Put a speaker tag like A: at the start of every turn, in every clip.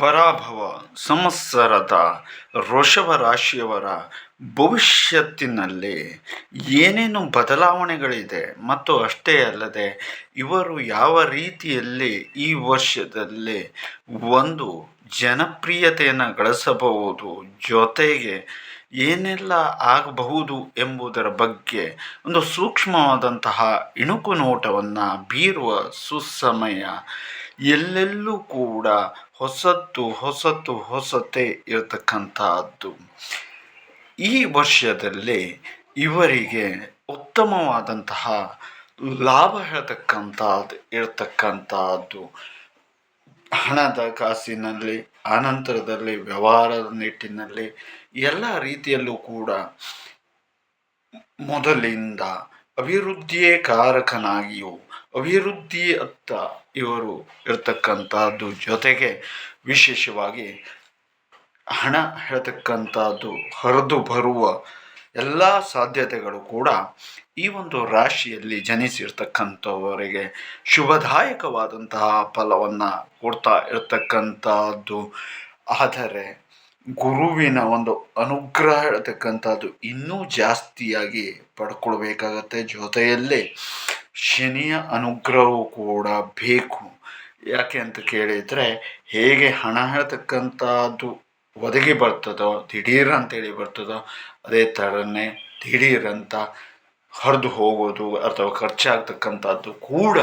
A: ಪರಾಭವ ಸಂವತ್ಸರದ ವೃಷಭ ರಾಶಿಯವರ ಭವಿಷ್ಯತ್ತಿನಲ್ಲಿ ಏನೇನು ಬದಲಾವಣೆಗಳಿದೆ ಮತ್ತು ಅಷ್ಟೇ ಅಲ್ಲದೆ ಇವರು ಯಾವ ರೀತಿಯಲ್ಲಿ ಈ ವರ್ಷದಲ್ಲಿ ಒಂದು ಜನಪ್ರಿಯತೆಯನ್ನು ಗಳಿಸಬಹುದು, ಜೊತೆಗೆ ಏನೆಲ್ಲ ಆಗಬಹುದು ಎಂಬುದರ ಬಗ್ಗೆ ಒಂದು ಸೂಕ್ಷ್ಮವಾದಂತಹ ಇಣುಕು ನೋಟವನ್ನು ಬೀರುವ ಸುಸಮಯ. ಎಲ್ಲೆಲ್ಲೂ ಕೂಡ ಹೊಸತೇ ಇರತಕ್ಕಂತಹದ್ದು. ಈ ವರ್ಷದಲ್ಲಿ ಇವರಿಗೆ ಉತ್ತಮವಾದಂತಹ ಲಾಭ ಇರತಕ್ಕಂತಹದ್ದು ಹಣದ ಕಾಸಿನಲ್ಲಿ, ಆನಂತರದಲ್ಲಿ ವ್ಯವಹಾರದ ನಿಟ್ಟಿನಲ್ಲಿ ಎಲ್ಲ ರೀತಿಯಲ್ಲೂ ಕೂಡ ಮೊದಲಿಂದ ಅಭಿವೃದ್ಧಿಯೇ ಕಾರಕನಾಗಿಯೂ ಅಭಿವೃದ್ಧಿಯತ್ತ ಇವರು ಇರತಕ್ಕಂಥದ್ದು. ಜೊತೆಗೆ ವಿಶೇಷವಾಗಿ ಹಣ ಹೇಳ್ತಕ್ಕಂಥದ್ದು ಹರಿದು ಬರುವ ಎಲ್ಲ ಸಾಧ್ಯತೆಗಳು ಕೂಡ ಈ ಒಂದು ರಾಶಿಯಲ್ಲಿ ಜನಿಸಿರ್ತಕ್ಕಂಥವರಿಗೆ ಶುಭದಾಯಕವಾದಂತಹ ಫಲವನ್ನು ಕೊಡ್ತಾ ಇರತಕ್ಕಂಥದ್ದು. ಆದರೆ ಗುರುವಿನ ಒಂದು ಅನುಗ್ರಹ ಹೇಳ್ತಕ್ಕಂಥದ್ದು ಇನ್ನೂ ಜಾಸ್ತಿಯಾಗಿ ಪಡ್ಕೊಳ್ಬೇಕಾಗತ್ತೆ. ಜೊತೆಯಲ್ಲೇ ಶನಿಯ ಅನುಗ್ರಹವೂ ಕೂಡ ಬೇಕು. ಯಾಕೆ ಅಂತ ಕೇಳಿದರೆ, ಹೇಗೆ ಹಣ ಹೇಳ್ತಕ್ಕಂಥದ್ದು ಒದಗಿ ಬರ್ತದೋ, ದಿಢೀರ್ ಅಂತೇಳಿ ಬರ್ತದೋ, ಅದೇ ಥರನೇ ದಿಢೀರಂತ ಹರಿದು ಹೋಗೋದು ಅಥವಾ ಖರ್ಚಾಗ್ತಕ್ಕಂಥದ್ದು ಕೂಡ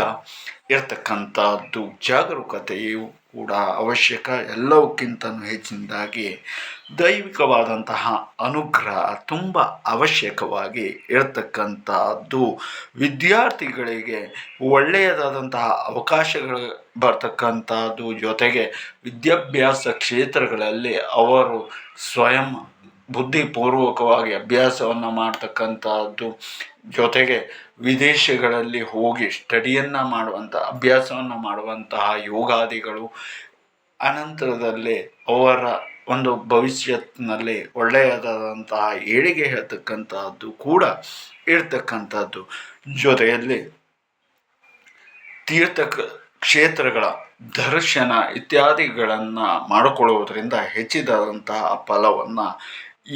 A: ಇರತಕ್ಕಂಥದ್ದು. ಜಾಗರೂಕತೆಯು ಕೂಡ ಅವಶ್ಯಕ. ಎಲ್ಲವಕ್ಕಿಂತಲೂ ಹೆಚ್ಚಿನದಾಗಿ ದೈವಿಕವಾದಂತಹ ಅನುಗ್ರಹ ತುಂಬ ಅವಶ್ಯಕವಾಗಿ ಇರತಕ್ಕಂಥದ್ದು. ವಿದ್ಯಾರ್ಥಿಗಳಿಗೆ ಒಳ್ಳೆಯದಾದಂತಹ ಅವಕಾಶಗಳು ಬರ್ತಕ್ಕಂಥದ್ದು. ಜೊತೆಗೆ ವಿದ್ಯಾಭ್ಯಾಸ ಕ್ಷೇತ್ರಗಳಲ್ಲಿ ಅವರು ಸ್ವಯಂ ಬುದ್ಧಿಪೂರ್ವಕವಾಗಿ ಅಭ್ಯಾಸವನ್ನು ಮಾಡ್ತಕ್ಕಂಥದ್ದು. ಜೊತೆಗೆ ವಿದೇಶಗಳಲ್ಲಿ ಹೋಗಿ ಸ್ಟಡಿಯನ್ನು ಮಾಡುವಂಥ ಅಭ್ಯಾಸವನ್ನು ಮಾಡುವಂತಹ ಯೋಗಾದಿಗಳು, ಅನಂತರದಲ್ಲಿ ಅವರ ಒಂದು ಭವಿಷ್ಯತ್ತಿನಲ್ಲಿ ಒಳ್ಳೆಯದಾದಂತಹ ಏಳಿಗೆ ಹೇಳ್ತಕ್ಕಂತಹದ್ದು ಕೂಡ ಇರ್ತಕ್ಕಂಥದ್ದು. ಜೊತೆಯಲ್ಲಿ ತೀರ್ಥ ಕ್ಷೇತ್ರಗಳ ದರ್ಶನ ಇತ್ಯಾದಿಗಳನ್ನು ಮಾಡಿಕೊಳ್ಳುವುದರಿಂದ ಹೆಚ್ಚಿದಂತಹ ಫಲವನ್ನು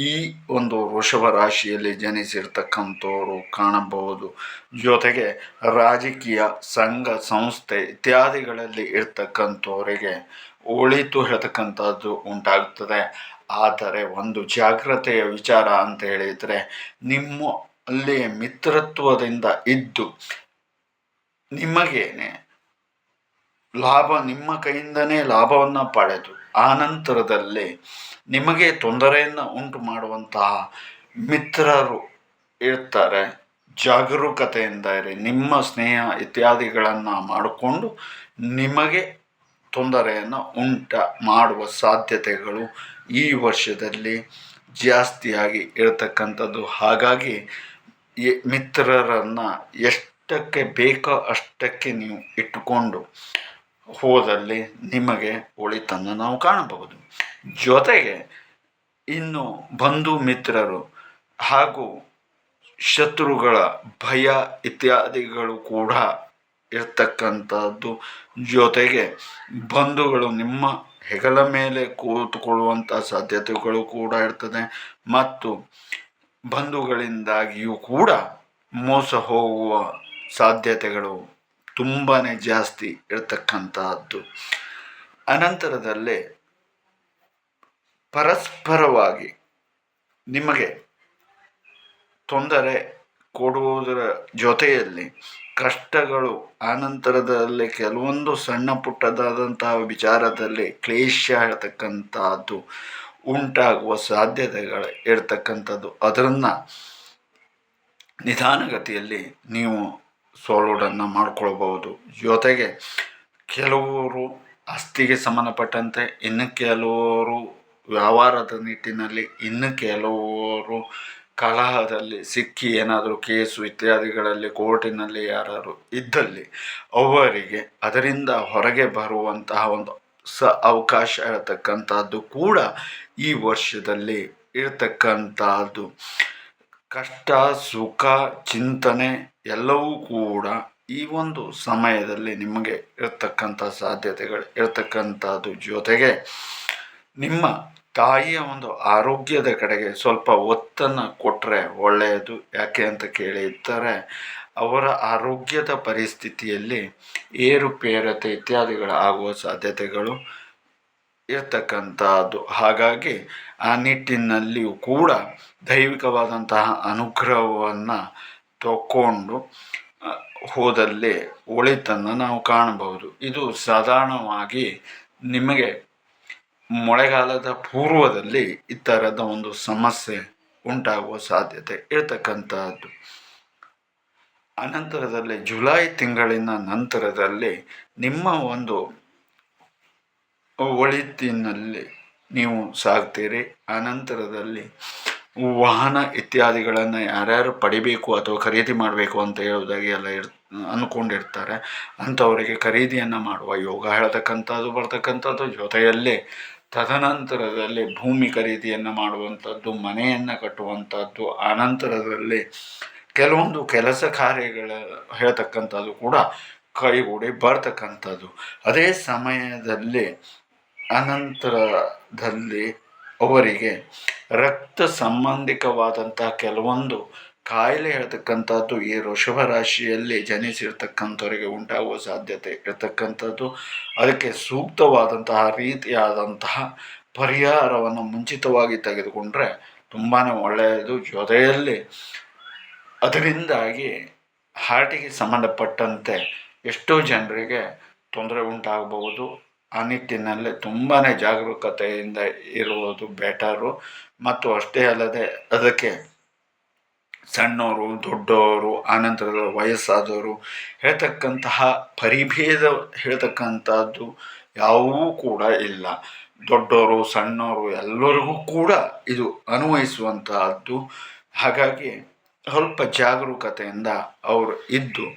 A: ಈ ಒಂದು ವೃಷಭ ರಾಶಿಯಲ್ಲಿ ಜನಿಸಿರ್ತಕ್ಕಂಥವರು ಕಾಣಬಹುದು. ಜೊತೆಗೆ ರಾಜಕೀಯ ಸಂಘ ಸಂಸ್ಥೆ ಇತ್ಯಾದಿಗಳಲ್ಲಿ ಇರ್ತಕ್ಕಂಥವರಿಗೆ ಒಳಿತು ಹೇಳ್ತಕ್ಕಂಥದ್ದು ಉಂಟಾಗ್ತದೆ. ಆದರೆ ಒಂದು ಜಾಗ್ರತೆಯ ವಿಚಾರ ಅಂತ ಹೇಳಿದರೆ, ಅಲ್ಲಿ ಮಿತ್ರತ್ವದಿಂದ ಇದ್ದು ನಿಮಗೇನೆ ಲಾಭ, ನಿಮ್ಮ ಕೈಯಿಂದನೇ ಲಾಭವನ್ನು ಪಡೆದು ಆನಂತರದಲ್ಲಿ ನಿಮಗೆ ತೊಂದರೆಯನ್ನು ಉಂಟು ಮಾಡುವಂತಹ ಮಿತ್ರರು ಇರ್ತಾರೆ. ಜಾಗರೂಕತೆಯಿಂದ ಇರಿ. ನಿಮ್ಮ ಸ್ನೇಹ ಇತ್ಯಾದಿಗಳನ್ನು ಮಾಡಿಕೊಂಡು ನಿಮಗೆ ತೊಂದರೆಯನ್ನು ಮಾಡುವ ಸಾಧ್ಯತೆಗಳು ಈ ವರ್ಷದಲ್ಲಿ ಜಾಸ್ತಿಯಾಗಿ ಇರತಕ್ಕಂಥದ್ದು. ಹಾಗಾಗಿ ಮಿತ್ರರನ್ನು ಎಷ್ಟಕ್ಕೆ ಬೇಕೋ ಅಷ್ಟಕ್ಕೆ ನೀವು ಇಟ್ಟುಕೊಂಡು ಹೋದಲ್ಲಿ ನಿಮಗೆ ಒಳಿತನ್ನು ನಾವು ಕಾಣಬಹುದು. ಜೊತೆಗೆ ಇನ್ನು ಬಂಧು ಮಿತ್ರರು ಹಾಗೂ ಶತ್ರುಗಳ ಭಯ ಇತ್ಯಾದಿಗಳು ಕೂಡ ಇರ್ತಕ್ಕಂಥದ್ದು. ಜೊತೆಗೆ ಬಂಧುಗಳು ನಿಮ್ಮ ಹೆಗಲ ಮೇಲೆ ಕೂತುಕೊಳ್ಳುವಂಥ ಸಾಧ್ಯತೆಗಳು ಕೂಡ ಇರ್ತದೆ. ಮತ್ತು ಬಂಧುಗಳಿಂದಾಗಿಯೂ ಕೂಡ ಮೋಸ ಹೋಗುವ ಸಾಧ್ಯತೆಗಳು ತುಂಬಾ ಜಾಸ್ತಿ ಇರತಕ್ಕಂತಹದ್ದು. ಅನಂತರದಲ್ಲೇ ಪರಸ್ಪರವಾಗಿ ನಿಮಗೆ ತೊಂದರೆ ಕೊಡುವುದರ ಜೊತೆಯಲ್ಲಿ ಕಷ್ಟಗಳು, ಆನಂತರದಲ್ಲಿ ಕೆಲವೊಂದು ಸಣ್ಣ ಪುಟ್ಟದಾದಂತಹ ವಿಚಾರದಲ್ಲಿ ಕ್ಲೇಶ ಹೇಳ್ತಕ್ಕಂಥದ್ದು ಉಂಟಾಗುವ ಸಾಧ್ಯತೆಗಳು ಇರ್ತಕ್ಕಂಥದ್ದು. ಅದನ್ನು ನಿಧಾನಗತಿಯಲ್ಲಿ ನೀವು ಸೋಲೋಡನ್ನು ಮಾಡ್ಕೊಳ್ಬಹುದು. ಜೊತೆಗೆ ಕೆಲವರು ಆಸ್ತಿಗೆ ಸಂಬಂಧಪಟ್ಟಂತೆ, ಇನ್ನು ಕೆಲವರು ವ್ಯವಹಾರದ ನಿಟ್ಟಿನಲ್ಲಿ, ಇನ್ನು ಕೆಲವರು ಕಲಹದಲ್ಲಿ ಸಿಕ್ಕಿ ಏನಾದರೂ ಕೇಸು ಇತ್ಯಾದಿಗಳಲ್ಲಿ ಕೋರ್ಟಿನಲ್ಲಿ ಯಾರು ಇದ್ದಲ್ಲಿ ಅವರಿಗೆ ಅದರಿಂದ ಹೊರಗೆ ಬರುವಂತಹ ಒಂದು ಅವಕಾಶ ಇರತಕ್ಕಂಥದ್ದು ಕೂಡ ಈ ವರ್ಷದಲ್ಲಿ ಇರತಕ್ಕಂಥದ್ದು. ಕಷ್ಟ ಸುಖ ಚಿಂತನೆ ಎಲ್ಲವೂ ಕೂಡ ಈ ಒಂದು ಸಮಯದಲ್ಲಿ ನಿಮಗೆ ಇರತಕ್ಕಂಥ ಸಾಧ್ಯತೆಗಳು ಇರತಕ್ಕಂಥದ್ದು, ಜೊತೆಗೆ ನಿಮ್ಮ ತಾಯಿಯ ಒಂದು ಆರೋಗ್ಯದ ಕಡೆಗೆ ಸ್ವಲ್ಪ ಒತ್ತನ್ನು ಕೊಟ್ಟರೆ ಒಳ್ಳೆಯದು. ಯಾಕೆ ಅಂತ ಕೇಳಿದರೆ ಅವರ ಆರೋಗ್ಯದ ಪರಿಸ್ಥಿತಿಯಲ್ಲಿ ಏರುಪೇರತೆ ಇತ್ಯಾದಿಗಳು ಆಗುವ ಸಾಧ್ಯತೆಗಳು ಇರ್ತಕ್ಕಂಥದ್ದು. ಹಾಗಾಗಿ ಆ ನಿಟ್ಟಿನಲ್ಲಿಯೂ ಕೂಡ ದೈವಿಕವಾದಂತಹ ಅನುಗ್ರಹವನ್ನು ತಗೊಂಡು ಹೋದಲ್ಲಿ ಒಳಿತನ್ನು ನಾವು ಕಾಣಬಹುದು. ಇದು ಸಾಧಾರಣವಾಗಿ ನಿಮಗೆ ಮಳೆಗಾಲದ ಪೂರ್ವದಲ್ಲಿ ಈ ಥರದ ಒಂದು ಸಮಸ್ಯೆ ಉಂಟಾಗುವ ಸಾಧ್ಯತೆ ಇರತಕ್ಕಂಥದ್ದು. ಅನಂತರದಲ್ಲಿ ಜುಲೈ ತಿಂಗಳಿನ ನಂತರದಲ್ಲಿ ನಿಮ್ಮ ಒಂದು ಒಳಿತಿನಲ್ಲಿ ನೀವು ಸಾಗ್ತೀರಿ. ಆನಂತರದಲ್ಲಿ ವಾಹನ ಇತ್ಯಾದಿಗಳನ್ನು ಯಾರ್ಯಾರು ಪಡಿಬೇಕು ಅಥವಾ ಖರೀದಿ ಮಾಡಬೇಕು ಅಂತ ಹೇಳೋದಾಗಿ ಎಲ್ಲ ಅಂದ್ಕೊಂಡಿರ್ತಾರೆ, ಅಂಥವರಿಗೆ ಖರೀದಿಯನ್ನು ಮಾಡುವ ಯೋಗ ಹೇಳ್ತಕ್ಕಂಥದ್ದು ಬರ್ತಕ್ಕಂಥದ್ದು. ಜೊತೆಯಲ್ಲಿ ತದನಂತರದಲ್ಲಿ ಭೂಮಿ ಖರೀದಿಯನ್ನು ಮಾಡುವಂಥದ್ದು, ಮನೆಯನ್ನು ಕಟ್ಟುವಂಥದ್ದು, ಆನಂತರದಲ್ಲಿ ಕೆಲವೊಂದು ಕೆಲಸ ಕಾರ್ಯಗಳ ಹೇಳ್ತಕ್ಕಂಥದ್ದು ಕೂಡ ಕೈಗೂಡಿ ಬರ್ತಕ್ಕಂಥದ್ದು. ಅದೇ ಸಮಯದಲ್ಲಿ ಅನಂತರದಲ್ಲಿ ಅವರಿಗೆ ರಕ್ತ ಸಂಬಂಧಿಕವಾದಂತಹ ಕೆಲವೊಂದು ಕಾಯಿಲೆ ಹೇಳ್ತಕ್ಕಂಥದ್ದು ಈ ವೃಷಭ ರಾಶಿಯಲ್ಲಿ ಜನಿಸಿರ್ತಕ್ಕಂಥವರಿಗೆ ಉಂಟಾಗುವ ಸಾಧ್ಯತೆ ಇರತಕ್ಕಂಥದ್ದು. ಅದಕ್ಕೆ ಸೂಕ್ತವಾದಂತಹ ರೀತಿಯಾದಂತಹ ಪರಿಹಾರವನ್ನು ಮುಂಚಿತವಾಗಿ ತೆಗೆದುಕೊಂಡ್ರೆ ತುಂಬಾ ಒಳ್ಳೆಯದು. ಜೊತೆಯಲ್ಲಿ ಅದರಿಂದಾಗಿ ಹಾರ್ಟಿಗೆ ಸಂಬಂಧಪಟ್ಟಂತೆ ಎಷ್ಟೋ ಜನರಿಗೆ ತೊಂದರೆ ಉಂಟಾಗಬಹುದು. ಆ ನಿಟ್ಟಿನಲ್ಲಿ ತುಂಬಾ ಜಾಗರೂಕತೆಯಿಂದ ಇರುವುದು ಬೆಟರು. ಮತ್ತು ಅಷ್ಟೇ ಅಲ್ಲದೆ ಅದಕ್ಕೆ ಸಣ್ಣವರು, ದೊಡ್ಡವರು, ಆನಂತರದ ವಯಸ್ಸಾದವರು ಹೇಳ್ತಕ್ಕಂತಹ ಪರಿಭೇದ ಹೇಳ್ತಕ್ಕಂಥದ್ದು ಯಾವುವೂ ಕೂಡ ಇಲ್ಲ. ದೊಡ್ಡವರು, ಸಣ್ಣವರು ಎಲ್ಲರಿಗೂ ಕೂಡ ಇದು ಅನ್ವಯಿಸುವಂತಹದ್ದು. ಹಾಗಾಗಿ ಸ್ವಲ್ಪ ಜಾಗರೂಕತೆಯಿಂದ ಅವರು ಇದ್ದು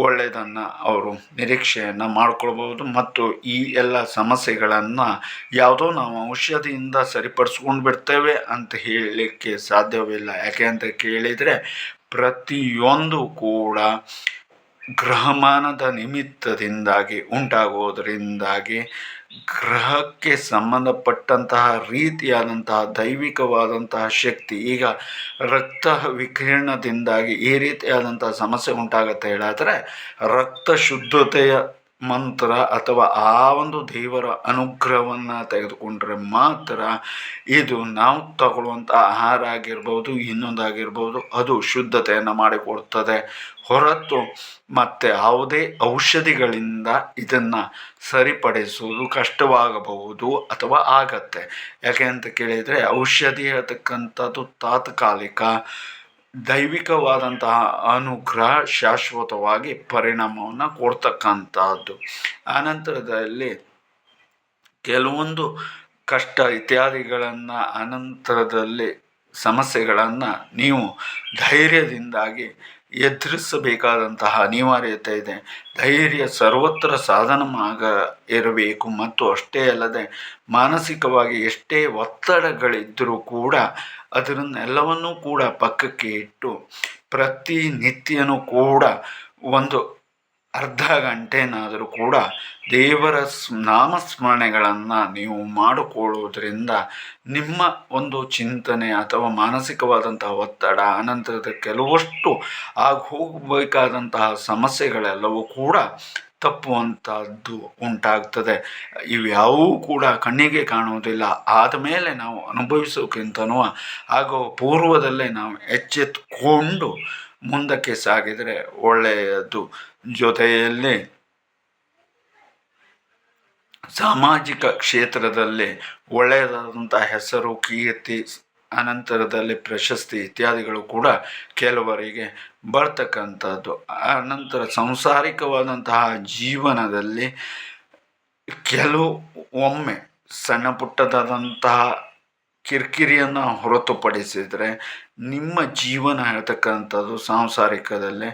A: ಒಳ್ಳೆಯದನ್ನು ಅವರು ನಿರೀಕ್ಷೆಯನ್ನು ಮಾಡ್ಕೊಳ್ಬೋದು. ಮತ್ತು ಈ ಎಲ್ಲ ಸಮಸ್ಯೆಗಳನ್ನು ಯಾವುದೋ ನಾವು ಔಷಧಿಯಿಂದ ಸರಿಪಡಿಸ್ಕೊಂಡು ಬಿಡ್ತೇವೆ ಅಂತ ಹೇಳಲಿಕ್ಕೆ ಸಾಧ್ಯವಿಲ್ಲ. ಯಾಕೆ ಅಂತ ಕೇಳಿದರೆ ಪ್ರತಿಯೊಂದು ಕೂಡ ಗ್ರಹಮಾನದ ನಿಮಿತ್ತದಿಂದಾಗಿ ಉಂಟಾಗುವುದರಿಂದಾಗಿ ಗ್ರಹಕ್ಕೆ ಸಂಬಂಧಪಟ್ಟಂತಹ ರೀತಿಯಾದಂತಹ ದೈವಿಕವಾದಂತಹ ಶಕ್ತಿ, ಈಗ ರಕ್ತ ವಿಕಿರಣದಿಂದಾಗಿ ಈ ರೀತಿಯಾದಂತಹ ಸಮಸ್ಯೆ ಉಂಟಾಗುತ್ತೆ ಹೇಳಿದ್ರೆ ರಕ್ತ ಶುದ್ಧತೆಯ ಮಂತ್ರ ಅಥವಾ ಆ ಒಂದು ದೇವರ ಅನುಗ್ರಹವನ್ನು ತೆಗೆದುಕೊಂಡ್ರೆ ಮಾತ್ರ ಇದು ನಾವು ತಗೊಳ್ಳುವಂಥ ಆಹಾರ ಆಗಿರ್ಬೋದು, ಇನ್ನೊಂದಾಗಿರ್ಬೋದು, ಅದು ಶುದ್ಧತೆಯನ್ನು ಮಾಡಿಕೊಡ್ತದೆ ಹೊರತು ಮತ್ತು ಯಾವುದೇ ಔಷಧಿಗಳಿಂದ ಇದನ್ನು ಸರಿಪಡಿಸುವುದು ಕಷ್ಟವಾಗಬಹುದು ಅಥವಾ ಆಗತ್ತೆ. ಯಾಕೆ ಅಂತ ಕೇಳಿದರೆ ಔಷಧಿ ಹೇಳ್ತಕ್ಕಂಥದ್ದು ತಾತ್ಕಾಲಿಕ, ದೈವಿಕವಾದಂತಹ ಅನುಗ್ರಹ ಶಾಶ್ವತವಾಗಿ ಪರಿಣಾಮವನ್ನು ಕೊಡ್ತಕ್ಕಂಥದ್ದು. ಆನಂತರದಲ್ಲಿ ಕೆಲವೊಂದು ಕಷ್ಟ ಇತ್ಯಾದಿಗಳನ್ನು ಅನಂತರದಲ್ಲಿ ಸಮಸ್ಯೆಗಳನ್ನು ನೀವು ಧೈರ್ಯದಿಂದಾಗಿ ಎದುರಿಸಬೇಕಾದಂತಹ ಅನಿವಾರ್ಯತೆ ಇದೆ. ಧೈರ್ಯ ಸರ್ವತ್ರ ಸಾಧನமாக ಇರಬೇಕು. ಮತ್ತು ಅಷ್ಟೇ ಅಲ್ಲದೆ ಮಾನಸಿಕವಾಗಿ ಎಷ್ಟೇ ಒತ್ತಡಗಳಿದ್ದರೂ ಕೂಡ ಅದನ್ನೆಲ್ಲವನ್ನೂ ಕೂಡ ಪಕ್ಕಕ್ಕೆ ಇಟ್ಟು ಪ್ರತಿನಿತ್ಯನೂ ಕೂಡ ಒಂದು ಅರ್ಧ ಗಂಟೆನಾದರೂ ಕೂಡ ದೇವರ ನಾಮಸ್ಮರಣೆಗಳನ್ನು ನೀವು ಮಾಡಿಕೊಳ್ಳುವುದರಿಂದ ನಿಮ್ಮ ಒಂದು ಚಿಂತನೆ ಅಥವಾ ಮಾನಸಿಕವಾದಂತಹ ಒತ್ತಡ, ಅನಂತರದ ಕೆಲವಷ್ಟು ಹೋಗಬೇಕಾದಂತಹ ಸಮಸ್ಯೆಗಳೆಲ್ಲವೂ ಕೂಡ ತಪ್ಪುವಂಥದ್ದು ಉಂಟಾಗ್ತದೆ. ಇವ್ಯಾವೂ ಕೂಡ ಕಣ್ಣಿಗೆ ಕಾಣುವುದಿಲ್ಲ. ಆದಮೇಲೆ ನಾವು ಅನುಭವಿಸೋಕ್ಕಿಂತನೂ ಆಗೋ ಪೂರ್ವದಲ್ಲೇ ನಾವು ಎಚ್ಚೆತ್ತುಕೊಂಡು ಮುಂದಕ್ಕೆ ಸಾಗಿದರೆ ಒಳ್ಳೆಯದು. ಜೊತೆಯಲ್ಲಿ ಸಾಮಾಜಿಕ ಕ್ಷೇತ್ರದಲ್ಲಿ ಒಳ್ಳೆಯದಾದಂಥ ಹೆಸರು, ಕೀರ್ತಿ, ಅನಂತರದಲ್ಲಿ ಪ್ರಶಸ್ತಿ ಇತ್ಯಾದಿಗಳು ಕೂಡ ಕೆಲವರಿಗೆ ಬರ್ತಕ್ಕಂಥದ್ದು. ಅನಂತರ ಸಂಸಾರಿಕವಾದಂತಹ ಜೀವನದಲ್ಲಿ ಒಮ್ಮೆ ಸಣ್ಣ ಪುಟ್ಟದಾದಂತಹ ಕಿರಿಕಿರಿಯನ್ನು ಹೊರತುಪಡಿಸಿದರೆ ನಿಮ್ಮ ಜೀವನ ಹೇಳ್ತಕ್ಕಂಥದ್ದು ಸಾಂಸಾರಿಕದಲ್ಲಿ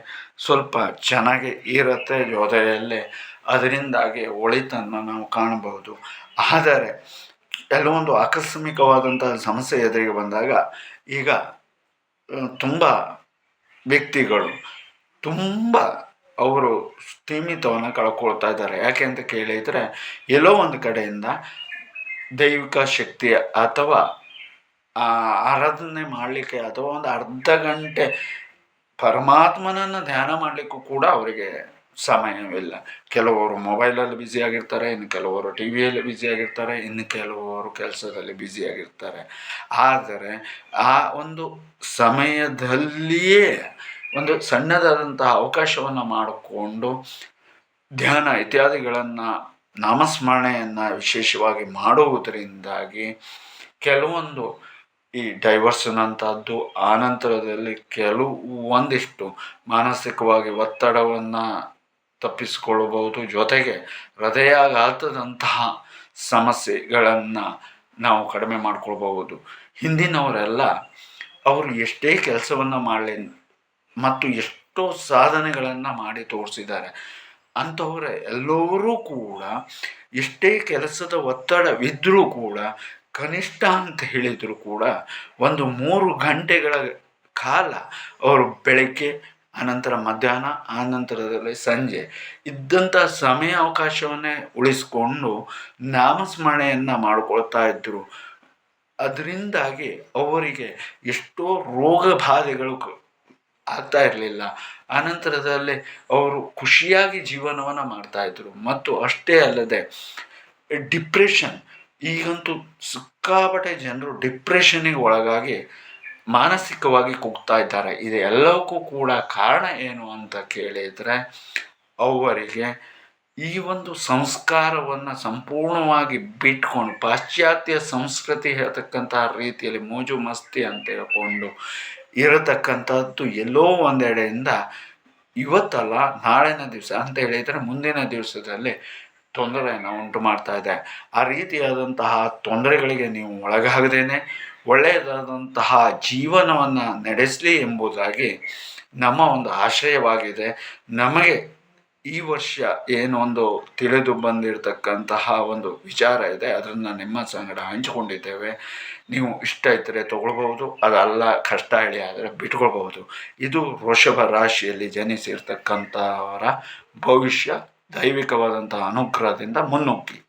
A: ಸ್ವಲ್ಪ ಚೆನ್ನಾಗಿ ಇರುತ್ತೆ. ಜೊತೆಯಲ್ಲಿ ಅದರಿಂದಾಗಿ ಒಳಿತನ್ನು ನಾವು ಕಾಣಬಹುದು. ಆದರೆ ಕೆಲವೊಂದು ಆಕಸ್ಮಿಕವಾದಂತಹ ಸಮಸ್ಯೆ ಎದುರಿಗೆ ಬಂದಾಗ ಈಗ ತುಂಬ ವ್ಯಕ್ತಿಗಳು ತುಂಬ ಅವರು ಸ್ಥೀಮಿತವನ್ನು ಕಳ್ಕೊಳ್ತಾ ಇದ್ದಾರೆ. ಯಾಕೆ ಅಂತ ಕೇಳಿದರೆ, ಎಲ್ಲೋ ಒಂದು ಕಡೆಯಿಂದ ದೈವಿಕ ಶಕ್ತಿ ಅಥವಾ ಆರಾಧನೆ ಮಾಡಲಿಕ್ಕೆ ಅಥವಾ ಒಂದು ಅರ್ಧ ಗಂಟೆ ಪರಮಾತ್ಮನನ್ನು ಧ್ಯಾನ ಮಾಡಲಿಕ್ಕೂ ಕೂಡ ಅವರಿಗೆ ಸಮಯವಿಲ್ಲ. ಕೆಲವರು ಮೊಬೈಲಲ್ಲಿ ಬ್ಯುಸಿಯಾಗಿರ್ತಾರೆ, ಇನ್ನು ಕೆಲವರು ಟಿ ವಿಯಲ್ಲಿ ಬ್ಯುಸಿಯಾಗಿರ್ತಾರೆ, ಇನ್ನು ಕೆಲವರು ಕೆಲಸದಲ್ಲಿ ಬ್ಯುಸಿಯಾಗಿರ್ತಾರೆ. ಆದರೆ ಆ ಒಂದು ಸಮಯದಲ್ಲಿಯೇ ಒಂದು ಸಣ್ಣದಾದಂತಹ ಅವಕಾಶವನ್ನು ಮಾಡಿಕೊಂಡು ಧ್ಯಾನ ಇತ್ಯಾದಿಗಳನ್ನು ನಾಮಸ್ಮರಣೆಯನ್ನು ವಿಶೇಷವಾಗಿ ಮಾಡುವುದರಿಂದಾಗಿ ಕೆಲವೊಂದು ಈ ಡೈವರ್ಷನ್ನಂಥದ್ದು ಆನಂತರದಲ್ಲಿ ಒಂದಿಷ್ಟು ಮಾನಸಿಕವಾಗಿ ಒತ್ತಡವನ್ನು ತಪ್ಪಿಸಿಕೊಳ್ಳಬಹುದು. ಜೊತೆಗೆ ಹೃದಯಾಘಾತದಂತಹ ಸಮಸ್ಯೆಗಳನ್ನು ನಾವು ಕಡಿಮೆ ಮಾಡ್ಕೊಳ್ಬಹುದು. ಹಿಂದಿನವರೆಲ್ಲ ಅವರು ಎಷ್ಟೇ ಕೆಲಸವನ್ನು ಮಾಡಲಿ ಮತ್ತು ಎಷ್ಟೋ ಸಾಧನೆಗಳನ್ನು ಮಾಡಿ ತೋರಿಸಿದ್ದಾರೆ. ಅಂಥವರ ಎಲ್ಲರೂ ಕೂಡ ಎಷ್ಟೇ ಕೆಲಸದ ಒತ್ತಡವಿದ್ದರೂ ಕೂಡ ಕನಿಷ್ಠ ಅಂತ ಹೇಳಿದರೂ ಕೂಡ ಒಂದು 3 ಗಂಟೆಗಳ ಕಾಲ ಅವರು ಬೆಳಗ್ಗೆ, ಆನಂತರ ಮಧ್ಯಾಹ್ನ, ಆನಂತರದಲ್ಲಿ ಸಂಜೆ ಇದ್ದಂಥ ಸಮಯ ಅವಕಾಶವನ್ನೇ ಉಳಿಸ್ಕೊಂಡು ನಾಮಸ್ಮರಣೆಯನ್ನು ಮಾಡಿಕೊಳ್ತಾ ಇದ್ದರು. ಅದರಿಂದಾಗಿ ಅವರಿಗೆ ಎಷ್ಟೋ ರೋಗ ಬಾಧೆಗಳು ಆಗ್ತಾ ಇರಲಿಲ್ಲ. ಆನಂತರದಲ್ಲಿ ಅವರು ಖುಷಿಯಾಗಿ ಜೀವನವನ್ನು ಮಾಡ್ತಾಯಿದ್ರು. ಮತ್ತು ಅಷ್ಟೇ ಅಲ್ಲದೆ ಡಿಪ್ರೆಷನ್, ಈಗಂತೂ ಸಿಕ್ಕಾಪಟ್ಟೆ ಜನರು ಡಿಪ್ರೆಷನ್ನಿಗೆ ಒಳಗಾಗಿ ಮಾನಸಿಕವಾಗಿ ಕುಗ್ತಾ ಇದ್ದಾರೆ. ಇದೆಲ್ಲಕ್ಕೂ ಕೂಡ ಕಾರಣ ಏನು ಅಂತ ಕೇಳಿದರೆ, ಅವರಿಗೆ ಈ ಒಂದು ಸಂಸ್ಕಾರವನ್ನು ಸಂಪೂರ್ಣವಾಗಿ ಬಿಟ್ಕೊಂಡು ಪಾಶ್ಚಾತ್ಯ ಸಂಸ್ಕೃತಿ ಹೇಳ್ತಕ್ಕಂತಹ ರೀತಿಯಲ್ಲಿ ಮೋಜು ಮಸ್ತಿ ಅಂತ ಹೇಳ್ಕೊಂಡು ಇರತಕ್ಕಂಥದ್ದು ಎಲ್ಲೋ ಒಂದೆಡೆಯಿಂದ ಇವತ್ತಲ್ಲ ನಾಳಿನ ದಿವಸ ಅಂತ ಹೇಳಿದರೆ ಮುಂದಿನ ದಿವಸದಲ್ಲಿ ತೊಂದರೆಯನ್ನು ಉಂಟು ಮಾಡ್ತಾ ಇದೆ. ಆ ರೀತಿಯಾದಂತಹ ತೊಂದರೆಗಳಿಗೆ ನೀವು ಒಳಗಾಗದೇನೆ ಒಳ್ಳೆಯದಾದಂತಹ ಜೀವನವನ್ನು ನಡೆಸಲಿ ಎಂಬುದಾಗಿ ನಮ್ಮ ಒಂದು ಆಶಯವಾಗಿದೆ. ನಮಗೆ ಈ ವರ್ಷ ಏನೊಂದು ತಿಳಿದು ಬಂದಿರತಕ್ಕಂತಹ ಒಂದು ವಿಚಾರ ಇದೆ, ಅದನ್ನು ನಿಮ್ಮ ಸಂಗಡ ಹಂಚಿಕೊಂಡಿದ್ದೇವೆ. ನೀವು ಇಷ್ಟ ಇದ್ದರೆ ತೊಗೊಳ್ಬಹುದು, ಅದಲ್ಲ ಕಷ್ಟ ಹೇಳಿ ಆದರೆ ಬಿಟ್ಕೊಳ್ಬಹುದು. ಇದು ವೃಷಭ ರಾಶಿಯಲ್ಲಿ ಜನಿಸಿರ್ತಕ್ಕಂಥವರ ಭವಿಷ್ಯ ದೈವಿಕವಾದಂತಹ ಅನುಗ್ರಹದಿಂದ ಮುನ್ನುಗ್ಗಿ.